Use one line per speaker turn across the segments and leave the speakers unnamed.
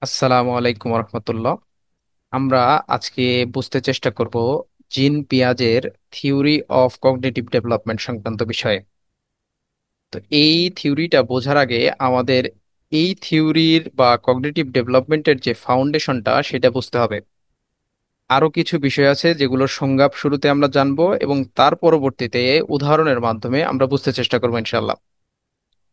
আসসালামু আলাইকুম রহমতুল্লাহ। আমরা আজকে বুঝতে চেষ্টা করব জিন পিয়াজের থিওরি অফ কগনিটিভ ডেভেলপমেন্ট সংক্রান্ত বিষয়ে। তো এই থিওরিটা বোঝার আগে আমাদের এই থিওরির বা কগনিটিভ ডেভেলপমেন্টের যে ফাউন্ডেশনটা সেটা বুঝতে হবে। আরো কিছু বিষয় আছে যেগুলোর সংজ্ঞা শুরুতে আমরা জানবো এবং তার পরবর্তীতে উদাহরণের মাধ্যমে আমরা বুঝতে চেষ্টা করবো ইনশাল্লাহ।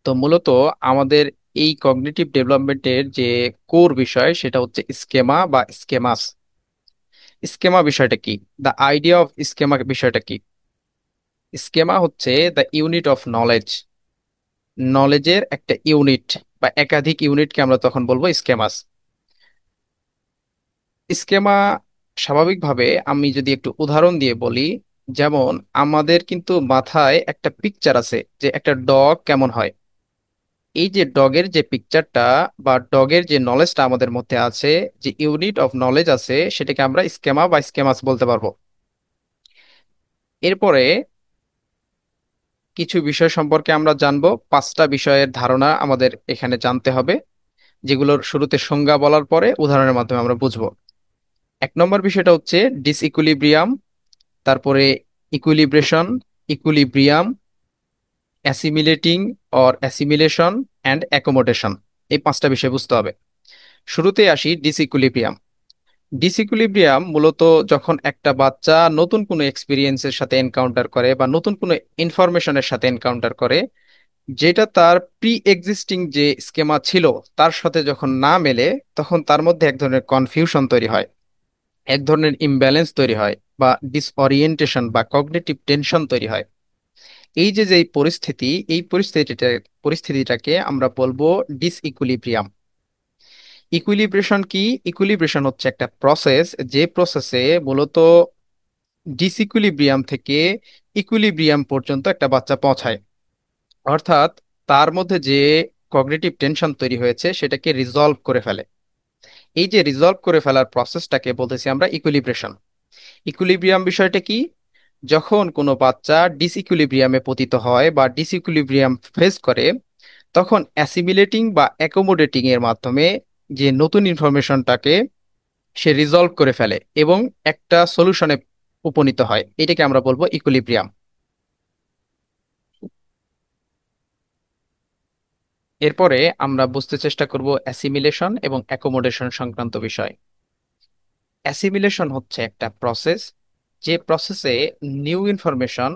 তো মূলত আমাদের এই কগনিটিভ ডেভেলপমেন্টের যে কোর বিষয় সেটা হচ্ছে স্কেমা বা স্কেমাস। স্কেমা বিষয়টা কি? দ্য আইডিয়া অফ স্কেমা বিষয়টা কি? স্কেমা হচ্ছে দ্য ইউনিট অফ নলেজ। নলেজের একটা ইউনিট বা একাধিক ইউনিটকে আমরা তখন বলবো স্কেমাস। স্কেমা স্বাভাবিকভাবে আমি যদি একটু উদাহরণ দিয়ে বলি, যেমন আমাদের কিন্তু মাথায় একটা পিকচার আছে যে একটা ডগ কেমন হয়। এই যে ডগের যে পিকচারটা বা ডগের যে নলেজটা আমাদের মধ্যে আছে, যে ইউনিট অফ নলেজ আছে, সেটাকে আমরা স্কেমা বা স্কেমাস বলতে পারবো। এরপরে কিছু বিষয় সম্পর্কে আমরা জানবো। পাঁচটা বিষয়ের ধারণা আমাদের এখানে জানতে হবে, যেগুলোর শুরুতে সংজ্ঞা বলার পরে উদাহরণের মাধ্যমে আমরা বুঝবো। এক নম্বর বিষয়টা হচ্ছে ডিসইকুইলিব্রিয়াম, তারপরে equilibration, equilibrium, assimilating or assimilation and accommodation. এই পাঁচটা বিষয় বুঝতে হবে। শুরুতে আসি ডিসইকুইলিব্রিয়াম। ডিসইকুইলিব্রিয়াম মূলত যখন একটা বাচ্চা নতুন কোনো এক্সপিরিয়েন্সের সাথে এনকাউন্টার করে বা নতুন কোনো ইনফরমেশনের সাথে এনকাউন্টার করে, যেটা তার প্রি এক্সিস্টিং যে স্কেমা ছিল তার সাথে যখন না মেলে, তখন তার মধ্যে এক ধরনের কনফিউশন তৈরি হয়, এক ধরনের ইমব্যালেন্স তৈরি হয়, বা ডিসঅরিয়েন্টেশন বা কগনিটিভ টেনশন তৈরি হয়। এই যে যে পরিস্থিতি, এই পরিস্থিতিটাকে আমরা বলবো ডিসইকুইলিব্রিয়াম। ইকুইলিব্রেশন কি? ইকুইলিব্রেশন হচ্ছে একটা প্রসেস, যে প্রসেসে মূলত ডিসইকুইলিব্রিয়াম থেকে ইকুইলিব্রিয়াম পর্যন্ত একটা বাচ্চা পৌঁছায়। অর্থাৎ তার মধ্যে যে কগনিটিভ টেনশন তৈরি হয়েছে সেটাকে রিজলভ করে ফেলে। এই যে রিজলভ করে ফেলার প্রসেসটাকে বলতেছি আমরা ইকুইলিব্রেশন। ইকুইলিব্রিয়াম বিষয়টা কি? যখন কোনো বাচ্চা ডিসইকুইলিব্রিয়ামে পতিত হয় বা ডিসইকুইলিব্রিয়াম ফেস করে, তখন অ্যাসিমিলেটিং বা অ্যাকোমোডেটিং এর মাধ্যমে যে নতুন ইনফরমেশনটাকে সে রিজলভ করে ফেলে এবং একটা সলিউশনে উপনীত হয়, এটাকে আমরা বলবো ইকুইলিব্রিয়াম। এরপরে আমরা বুঝতে চেষ্টা করব অ্যাসিমিলেশন এবং অ্যাকোমোডেশন সংক্রান্ত বিষয়। অ্যাসিমিলেশন হচ্ছে একটা প্রসেস, যে প্রসেসে নিউ ইনফরমেশন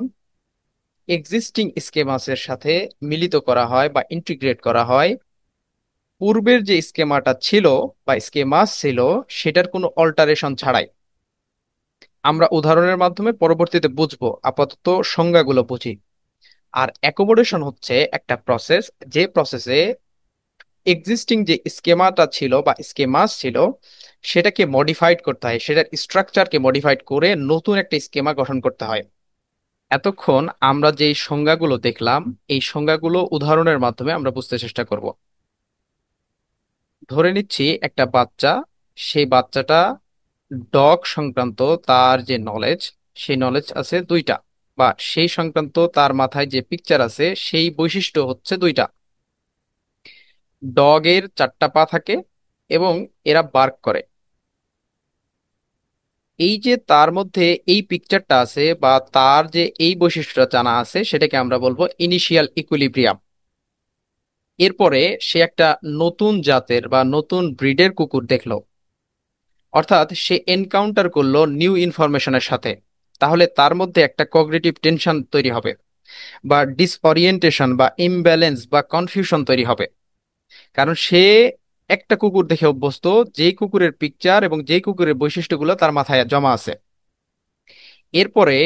এক্সিস্টিং স্কেমাসের সাথে মিলিত করা হয় বা ইন্টিগ্রেট করা হয়। পূর্বের যে স্কেমাটা ছিল বা স্কেমাস ছিল সেটার কোনো অল্টারেশন ছাড়াই। আমরা উদাহরণের মাধ্যমে পরবর্তীতে বুঝবো, আপাতত সংজ্ঞাগুলো বুঝি। আর অ্যাকোমোডেশন হচ্ছে একটা প্রসেস, যে প্রসেসে এক্সিস্টিং যে স্কেমাটা ছিল বা স্কেমাস ছিল সেটাকে মডিফাইড করতে হয়, সেটার স্ট্রাকচারকে মডিফাইড করে নতুন একটা স্কেমা গঠন করতে হয়। এতক্ষণ আমরা যে সংজ্ঞাগুলো দেখলাম, এই সংজ্ঞাগুলো উদাহরণের মাধ্যমে আমরা বুঝতে চেষ্টা করব। ধরে নিচ্ছি একটা বাচ্চা, সেই বাচ্চাটা ডগ সংক্রান্ত তার যে নলেজ, সেই নলেজ আছে দুইটা, বা সেই সংক্রান্ত তার মাথায় যে পিকচার আছে সেই বৈশিষ্ট্য হচ্ছে দুইটা। ডগের চারটা পা থাকে এবং এরা বার্ক করে। এই যে তার মধ্যে এই পিকচারটা আছে বা তার যে এই বৈশিষ্ট্যটা জানা আছে, সেটাকে আমরা বলবো ইনিশিয়াল ইকুইলিব্রিয়াম। এরপরে সে একটা নতুন জাতের বা নতুন ব্রিডের কুকুর দেখলো, অর্থাৎ সে এনকাউন্টার করলো নিউ ইনফরমেশনের সাথে। তাহলে তার মধ্যে একটা কগনিটিভ টেনশন তৈরি হবে, বা ডিসঅরিয়েন্টেশন বা ইমব্যালেন্স বা কনফিউশন তৈরি হবে। কারণ সে একটা কুকুর দেখে অভ্যস্ত, যেই কুকুরের পিকচার এবং যেই কুকুরের বৈশিষ্ট্যগুলো তার মাথায় জমা আছে। এরপরে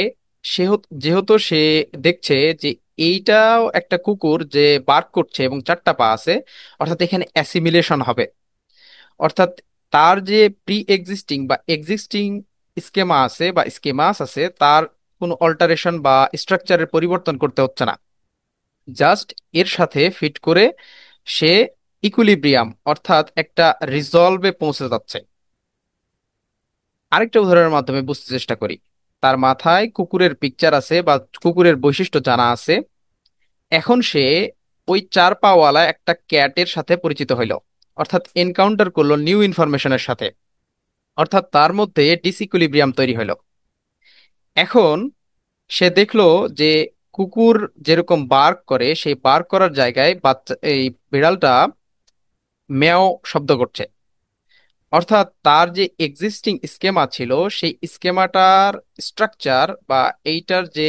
যেহেতু সে দেখছে যে এইটাও একটা কুকুর যে বার্ক করছে এবং চারটা পা আছে, অর্থাৎ এখানে অ্যাসিমিলেশন হবে। অর্থাৎ তার যে প্রি এক্সিস্টিং বা এক্সিস্টিং স্কেমা আছে বা স্কেমাস আছে, তার কোনো অল্টারেশন বা স্ট্রাকচারের পরিবর্তন করতে হচ্ছে না, জাস্ট এর সাথে ফিট করে সে ইকুইলিব্রিয়াম অর্থাৎ একটা রিজলভে পৌঁছে যাচ্ছে। আরেকটা উদাহরণের মাধ্যমে বুঝতে চেষ্টা করি। তার মাথায় কুকুরের পিকচার আছে বা কুকুরের বৈশিষ্ট্য জানা আছে। এখন সে ওই চার পাওয়ালা একটা ক্যাটের সাথে পরিচিত হইল। অর্থাৎ এনকাউন্টার করলো নিউ ইনফরমেশনের সাথে, অর্থাৎ তার মধ্যে ডিসইকুইলিব্রিয়াম তৈরি হলো। এখন সে দেখলো যে কুকুর যেরকম বার্ক করে, সেই বার্ক করার জায়গায় বাচ্চা এই বিড়ালটা ম্যাও শব্দ করছে। অর্থাৎ তার যে এক্সিস্টিং স্কেমা ছিল, সেই স্কেমাটার স্ট্রাকচার বা এইটার যে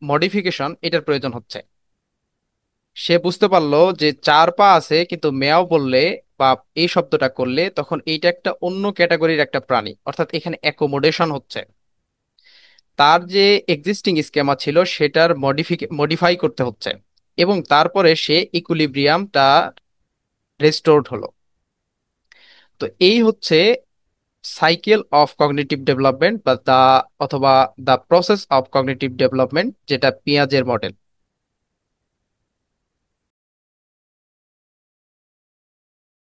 মডিফিকেশন, এটার প্রয়োজন হচ্ছে। সে বুঝতে পারলো যে চার পা আছে, কিন্তু ম্যাও বললে বা এই শব্দটা করলে তখন এইটা একটা অন্য ক্যাটাগরির একটা প্রাণী, অর্থাৎ এখানে অ্যাকোমোডেশন হচ্ছে। তার যে এক্সিস্টিং স্কেমা ছিল সেটার মডিফাই করতে হচ্ছে, এবং তারপরে সে ইকুইলিব্রিয়ামটা রেস্টোরড হলো। তো এই হচ্ছে সাইকেল অফ কগনিটিভ ডেভেলপমেন্ট বা অথবা the process of cognitive development, যেটা পিয়াজের মডেল।